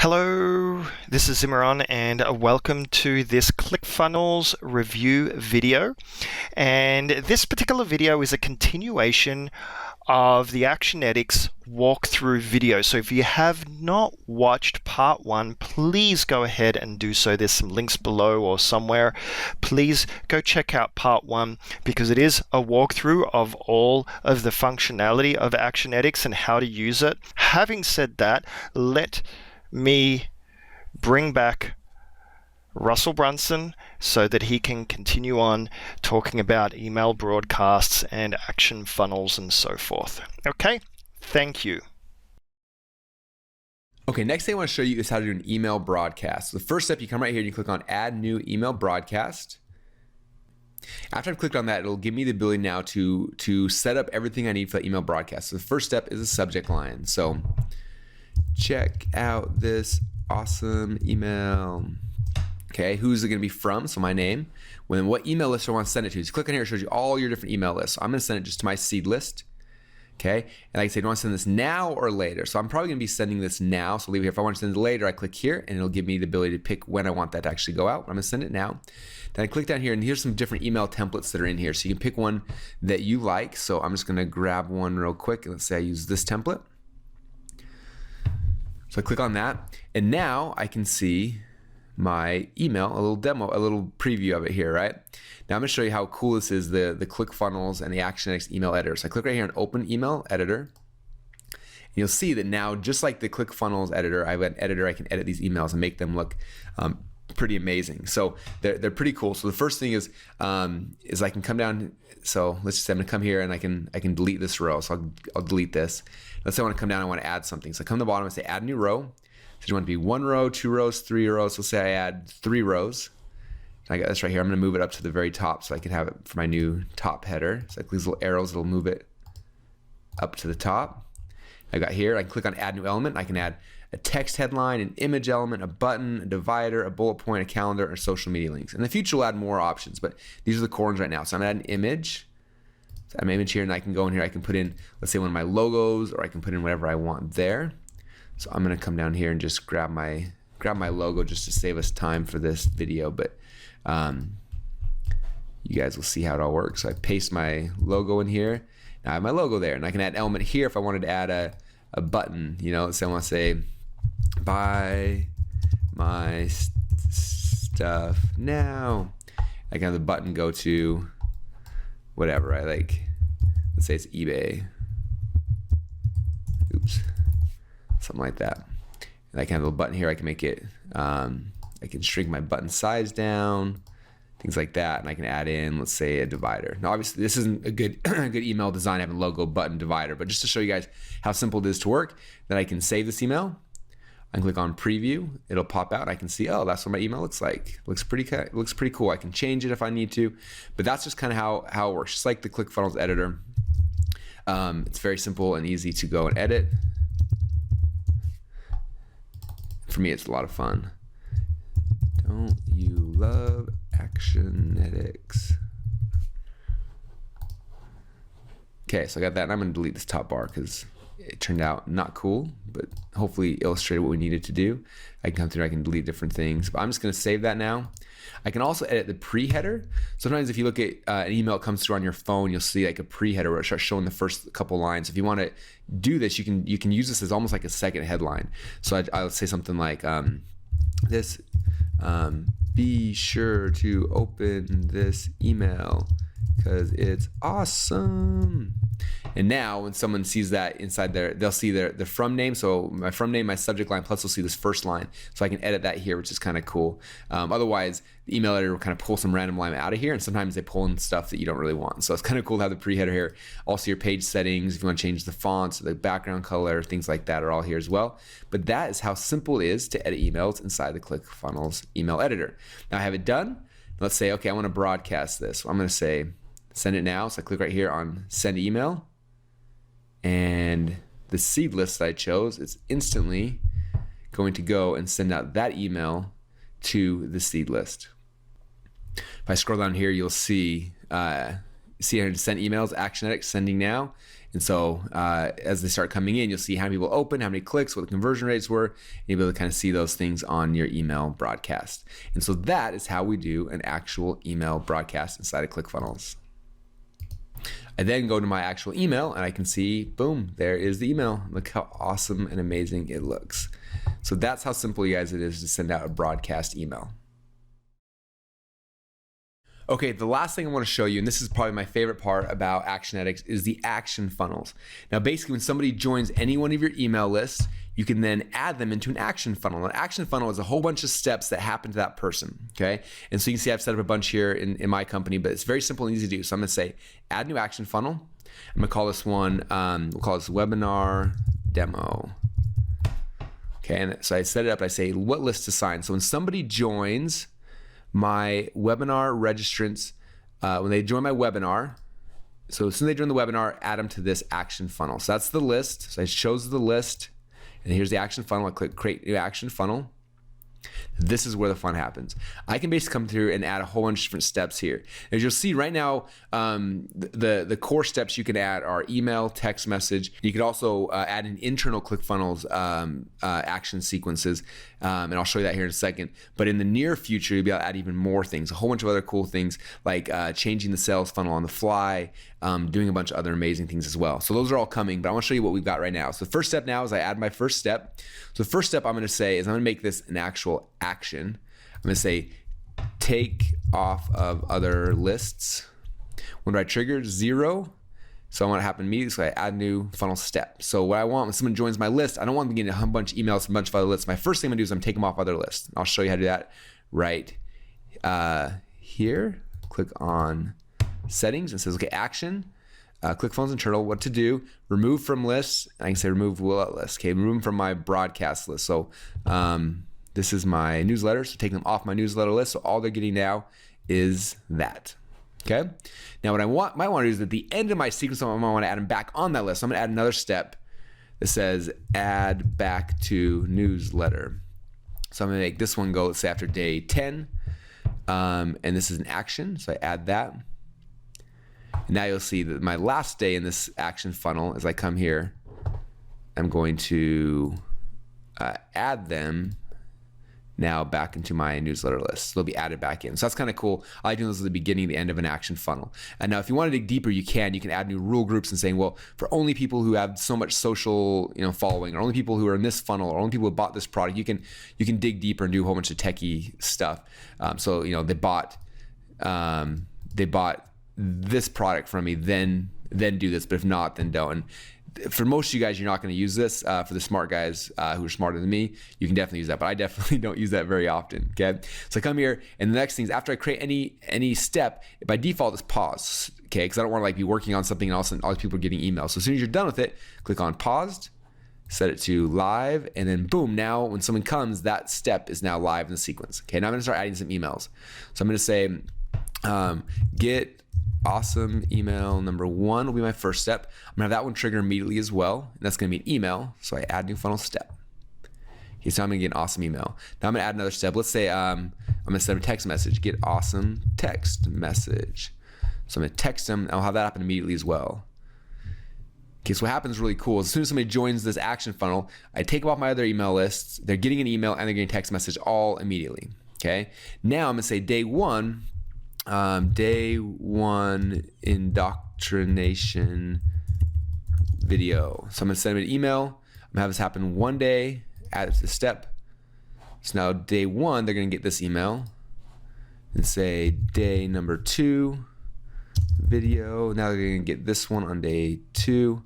Hello, this is Imran and welcome to this Clickfunnels Review video. And this particular video is a continuation of the Actionetics walkthrough video. So if you have not watched part one, please go ahead and do so. There's some links below or somewhere. Please go check out part one because it is a walkthrough of all of the functionality of Actionetics and how to use it. Having said that, let me bring back Russell Brunson so that he can continue on talking about email broadcasts and action funnels and so forth. Okay, thank you. Okay, next thing I want to show you is how to do an email broadcast. So the first step, you come right here and you click on Add New Email Broadcast. After I've clicked on that, it'll give me the ability now to set up everything I need for the email broadcast. So the first step is a subject line. So check out this awesome email. Okay, who's it going to be from? So my name. Then what email list do I want to send it to? So click on here, it shows you all your different email lists. So I'm going to send it just to my seed list. Okay, and I can say, do I want to send this now or later? So I'm probably going to be sending this now. So leave it here. If I want to send it later, I click here and it'll give me the ability to pick when I want that to actually go out. I'm going to send it now. Then I click down here and here's some different email templates that are in here. So you can pick one that you like. So I'm just going to grab one real quick. And let's say I use this template. So I click on that, and now I can see my email, a little demo, a little preview of it here, right? Now I'm gonna show you how cool this is, the Clickfunnels and the Actionetics email editor. So I click right here on Open Email Editor. And you'll see that now, just like the Clickfunnels editor, I have an editor I can edit these emails and make them look pretty amazing. So they're pretty cool. So the first thing is I can come down. So let's just say I'm gonna come here and I can delete this row. So I'll delete this. Let's say I want to come down and I want to add something. So I come to the bottom and say add new row. So you want to be 1 row, 2 rows, 3 rows. So let's say I add 3 rows. I got this right here. I'm gonna move it up to the very top so I can have it for my new top header. So like these little arrows, it'll move it up to the top. I got here, I can click on add new element. I can add a text headline, an image element, a button, a divider, a bullet point, a calendar, or social media links. In the future, we'll add more options, but these are the core ones right now. So I'm gonna add an image. So I have an image here, and I can go in here, I can put in, let's say, one of my logos, or I can put in whatever I want there. So I'm gonna come down here and just grab my logo just to save us time for this video, but you guys will see how it all works. So I paste my logo in here. Now I have my logo there, and I can add an element here if I wanted to add a button. You know, so I want to say, buy my stuff now. I can have the button go to whatever, right? Like, let's say it's eBay. Oops. Something like that. And I can have a little button here. I can make it, I can shrink my button size down, things like that. And I can add in, let's say, a divider. Now, obviously, this isn't a good email design, having logo, button, divider, but just to show you guys how simple it is to work, that I can save this email. I can click on preview. It'll pop out. I can see, oh, that's what my email looks like. It looks pretty cool. I can change it if I need to, but that's just kind of how it works. Just like the Clickfunnels editor. It's very simple and easy to go and edit. For me, it's a lot of fun. Don't you love Actionetics? Okay, so I got that, and I'm gonna delete this top bar because it turned out not cool, but hopefully illustrated what we needed to do. I can come through, I can delete different things, but I'm just gonna save that now. I can also edit the pre-header. Sometimes if you look at an email that comes through on your phone, you'll see like a pre-header where it starts showing the first couple lines. If you want to do this, you can use this as almost like a second headline. So I'll say something like be sure to open this email because it's awesome. And now when someone sees that inside there, they'll see the from name. So my from name, my subject line, plus they'll see this first line. So I can edit that here, which is kind of cool. Otherwise, the email editor will kind of pull some random line out of here, and sometimes they pull in stuff that you don't really want. So it's kind of cool to have the pre-header here. Also your page settings, if you want to change the fonts, the background color, things like that are all here as well. But that is how simple it is to edit emails inside the Clickfunnels email editor. Now I have it done. Let's say, okay, I want to broadcast this. So I'm going to say, send it now. So I click right here on send email. And the seed list that I chose, it's instantly going to go and send out that email to the seed list. If I scroll down here, you'll see here to send emails, Actionetics, sending now. And so as they start coming in, you'll see how many people open, how many clicks, what the conversion rates were, and you'll be able to kind of see those things on your email broadcast. And so that is how we do an actual email broadcast inside of ClickFunnels. I then go to my actual email and I can see, boom, there is the email. Look how awesome and amazing it looks. So that's how simple, you guys, it is to send out a broadcast email. Okay, the last thing I want to show you, and this is probably my favorite part about Actionetics, is the action funnels. Now, basically, when somebody joins any one of your email lists, you can then add them into an action funnel. An action funnel is a whole bunch of steps that happen to that person, okay? And so you can see I've set up a bunch here in my company, but it's very simple and easy to do. So I'm gonna say, add new action funnel. I'm gonna call this one, we'll call this webinar demo. Okay, and so I set it up, I say, what list to assign? So when somebody joins my webinar registrants, when they join my webinar, so as soon as they join the webinar, add them to this action funnel. So that's the list. So I chose the list, and here's the action funnel. I click create new action funnel. This is where the fun happens. I can basically come through and add a whole bunch of different steps here. As you'll see right now, the core steps you can add are email, text message. You could also add in internal ClickFunnels action sequences, and I'll show you that here in a second. But in the near future, you'll be able to add even more things, a whole bunch of other cool things like changing the sales funnel on the fly, doing a bunch of other amazing things as well. So those are all coming, but I want to show you what we've got right now. So the first step now is I add my first step. So the first step I'm going to say is I'm going to make this an actual action. I'm going to say take off of other lists. When do I trigger? 0. So I want it to happen immediately. So I add new funnel step. So what I want when someone joins my list, I don't want them getting a bunch of emails from a bunch of other lists. My first thing I'm going to do is I'm take them off other lists. I'll show you how to do that right here. Click on settings and it says, okay, action. ClickFunnels internal, what to do, remove from lists. I can say remove what list. Okay, remove them from my broadcast list. So this is my newsletter, so take them off my newsletter list. So all they're getting now is that. Okay. Now what I might want to do is at the end of my sequence, I want to add them back on that list. So I'm going to add another step that says add back to newsletter. So I'm going to make this one go, let's say after day 10. And this is an action. So I add that. And now you'll see that my last day in this action funnel, as I come here, I'm going to add them now back into my newsletter list. So they'll be added back in. So that's kind of cool. I like doing those at the beginning, the end of an action funnel. And now if you want to dig deeper, you can add new rule groups and saying, well, for only people who have so much social, following, or only people who are in this funnel, or only people who bought this product, you can dig deeper and do a whole bunch of techie stuff. So they bought this product from me, then do this, but if not, then don't. And for most of you guys, you're not going to use this. For the smart guys who are smarter than me, you can definitely use that, but I definitely don't use that very often. Okay, so I come here, and the next thing is after I create any step, by default it's pause. Okay, because I don't want to be working on something else and all these people are getting emails. So as soon as you're done with it, click on paused, set it to live, and then boom, now when someone comes, that step is now live in the sequence. Okay, now I'm going to start adding some emails. So I'm going to say get awesome email number 1 will be my first step. I'm gonna have that one trigger immediately as well, and that's gonna be an email. So I add new funnel step. Okay, so I'm gonna get an awesome email. Now I'm gonna add another step. Let's say I'm gonna send a text message. Get awesome text message. So I'm gonna text them. I'll have that happen immediately as well. Okay, so what happens really cool is as soon as somebody joins this action funnel, I take them off my other email lists. They're getting an email and they're getting a text message all immediately. Okay, now I'm gonna say day 1. Day 1 indoctrination video. So I'm gonna send them an email. I'm gonna have this happen one day, add it to the step. So now day 1, they're gonna get this email and say day number 2 video. Now they're gonna get this one on day 2.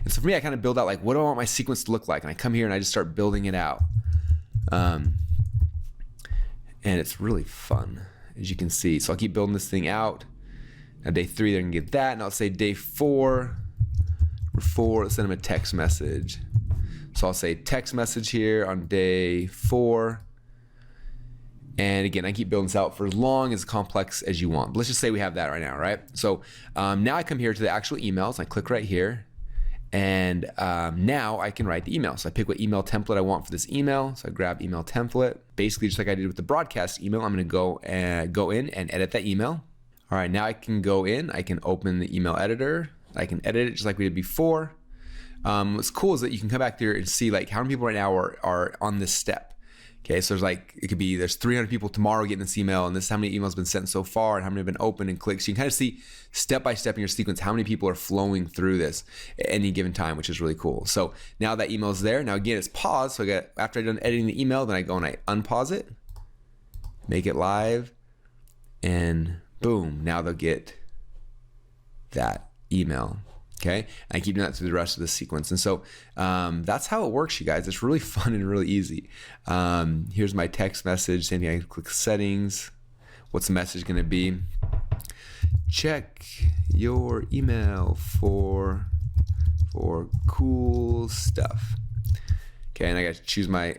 And so for me, I kind of build out what do I want my sequence to look like? And I come here and I just start building it out. And it's really fun, as you can see. So I'll keep building this thing out. Now day 3, they're gonna get that. And I'll say day 4, let's send them a text message. So I'll say text message here on day 4. And again, I keep building this out for as long as complex as you want. But let's just say we have that right now, right? So now I come here to the actual emails. I click right here. And now I can write the email. So I pick what email template I want for this email. So I grab email template. Basically, just like I did with the broadcast email, I'm going to go in and edit that email. All right, now I can go in. I can open the email editor. I can edit it just like we did before. What's cool is that you can come back there and see like how many people right now are on this step. Okay, so there's like, it could be there's 300 people tomorrow getting this email, and this is how many emails have been sent so far and how many have been opened and clicked. So you can kind of see step by step in your sequence how many people are flowing through this at any given time, which is really cool. So now that email is there. Now again, it's paused. So I got, after I'm done editing the email, then I go and I unpause it, make it live, and boom, now they'll get that email. Okay, and I keep doing that through the rest of the sequence. And so that's how it works, you guys. It's really fun and really easy. Here's my text message. Same thing, I click settings. What's the message gonna be? Check your email for cool stuff. Okay, and I got to choose my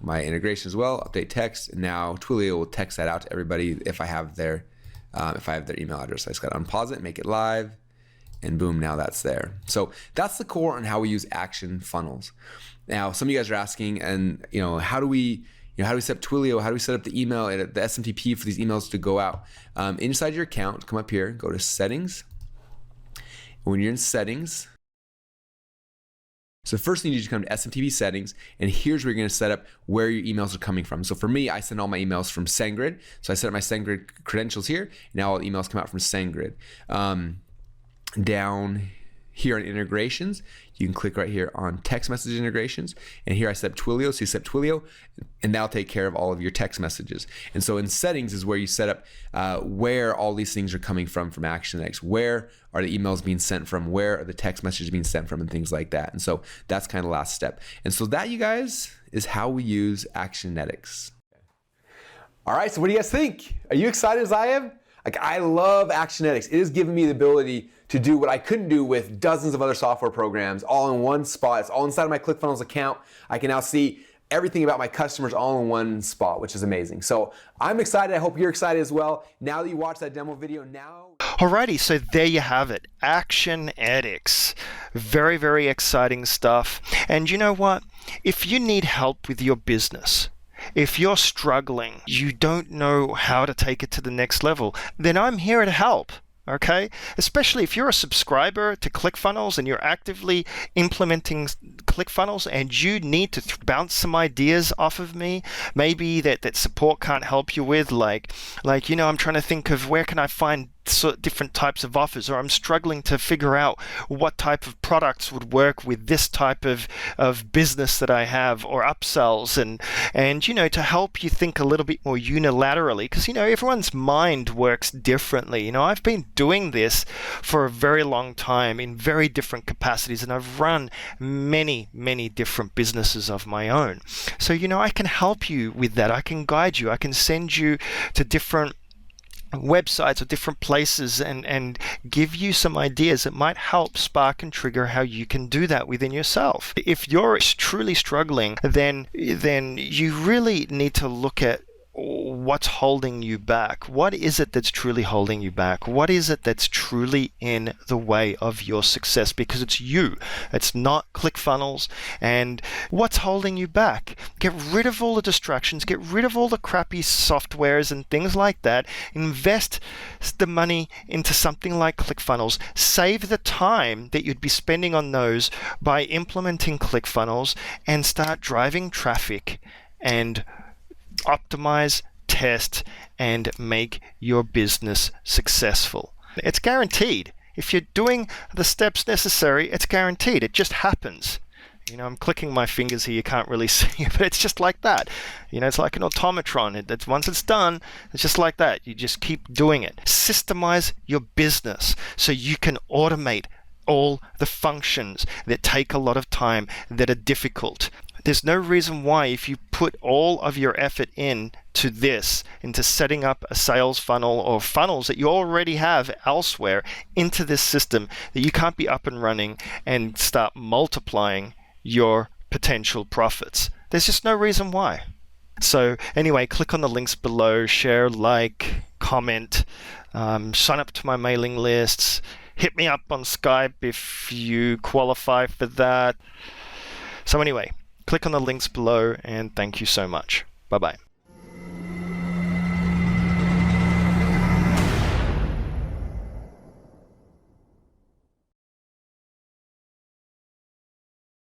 my integration as well, update text, and now Twilio will text that out to everybody if I have their email address. I just got to unpause it, make it live, and boom, now that's there. So that's the core on how we use action funnels. Now, some of you guys are asking, and how do we set up Twilio? How do we set up the email, the SMTP for these emails to go out? Inside your account, come up here, go to settings. When you're in settings, so the first thing you need to come to SMTP settings, and here's where you're going to set up where your emails are coming from. So for me, I send all my emails from SendGrid. So I set up my SendGrid credentials here. Now all the emails come out from SendGrid. Down here on integrations, you can click right here on text message integrations, and here I set up Twilio. So you set up Twilio, and that'll take care of all of your text messages. And so in settings is where you set up where all these things are coming from Actionetics. Where are the emails being sent from? Where are the text messages being sent from, and things like that. And so that's kind of the last step. And so that, you guys, is how we use Actionetics. All right, so what do you guys think? Are you excited as I am? Like, I love Actionetics. It has given me the ability to do what I couldn't do with dozens of other software programs all in one spot. It's all inside of my Clickfunnels account. I can now see everything about my customers all in one spot, which is amazing. So I'm excited. I hope you're excited as well. Now that you watched that demo video, now... Alrighty, so there you have it. Actionetics. Very, very exciting stuff. And you know what? If you need help with your business, if you're struggling, you don't know how to take it to the next level, then I'm here to help. Okay, especially if you're a subscriber to ClickFunnels and you're actively implementing ClickFunnels and you need to bounce some ideas off of me, maybe that support can't help you with, like I'm trying to think of where can I find different types of offers, or I'm struggling to figure out what type of products would work with this type of business that I have, or upsells, and to help you think a little bit more unilaterally, because everyone's mind works differently. I've been doing this for a very long time in very different capacities, and I've run many different businesses of my own. So I can help you with that. I can guide you. I can send you to different websites or different places and give you some ideas that might help spark and trigger how you can do that within yourself. If you're truly struggling, then you really need to look at what's holding you back. What is it that's truly holding you back? What is it that's truly in the way of your success? Because it's you. It's not ClickFunnels. And what's holding you back? Get rid of all the distractions. Get rid of all the crappy softwares and things like that. Invest the money into something like ClickFunnels. Save the time that you'd be spending on those by implementing ClickFunnels, and start driving traffic and optimize, test, and make your business successful. It's guaranteed. If you're doing the steps necessary, it's guaranteed. It just happens. I'm clicking my fingers here. You can't really see it, but it's just like that. It's like an automatron. Once it's done, it's just like that. You just keep doing it. Systemize your business so you can automate all the functions that take a lot of time, that are difficult. There's no reason why, if you put all of your effort into setting up a sales funnel or funnels that you already have elsewhere into this system, that you can't be up and running and start multiplying your potential profits. There's just no reason why. So anyway, click on the links below, share, like, comment, sign up to my mailing lists, hit me up on Skype if you qualify for that. So anyway, click on the links below, and thank you so much. Bye-bye.